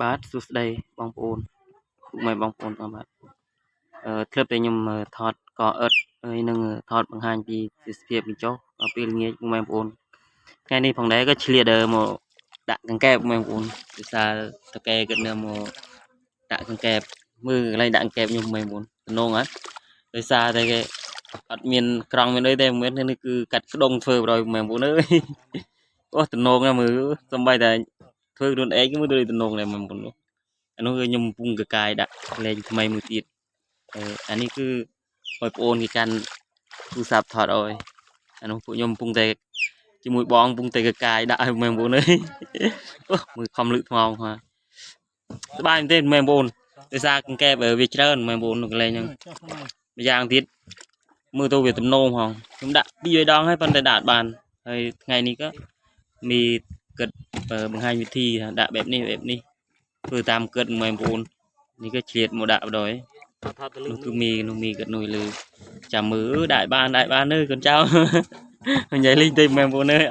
បាទសួស្តីបងប្អូនពុកម៉ែបងប្អូនទាំងបាទធ្លាប់តែខ្ញុំថតកអិតហើយនឹងថតបង្ហាញពីទេសភាពនេះចុះដល់ពេលល្ងាចពុកម៉ែបងប្អូនថ្ងៃនេះផងដែរក៏ឆ្លៀតមកដាក់កង្កែបពុកម៉ែបងប្អូនដោយសារតកែគិតនៅមកដាក់កង្កែបមើលកន្លែងដាក់កង្កែបខ្ញុំពុកម៉ែបងប្អូនតំណងហ៎ដោយសារតែគេអត់មានក្រង់មានអីទេមិនមែននេះគឺកាត់ក្ដុងធ្វើបរយពុកម៉ែបងប្អូនអើយអូតំណងណាមើលសំបីតែធ្វើខ្លួនឯងគឺមើលដូចតំណងដែរបងប្អូនអានោះគឺខ្ញុំកំពុងកកាយដាក់លេងថ្មីមួយទៀតអានេះគឺបងប្អូនគេកាន់ទូរស័ព្ទថតអើយអានោះពួកខ្ញុំកំពុងតែជាមួយបងកំពុងតែកកាយដាក់ឲ្យបងប្អូនអើយអូមើលខំលឹកថ្មងហ្នឹងសប្បាយមែនទេបងប្អូនដោយសារកង្កែបវាច្រើនបងប្អូនកន្លែងហ្នឹងម្យ៉ាងទៀតមើលទៅវាតំណងហងខ្ញុំដាក់2 3 ដងហើយប៉ុន្តែដាក់បានហើយថ្ងៃនេះក៏มีគិតបង្ហាញវិធីដាក់បែបនេះធ្វើតាមគិតបងប្អូននេះក៏ឆ្លៀតមកដាក់បដ ơi នោះគឺមីគិតនុយលើចាំមើលដាក់បានអើយកូនចៅនិយាយលេងទេបងប្អូនអើយ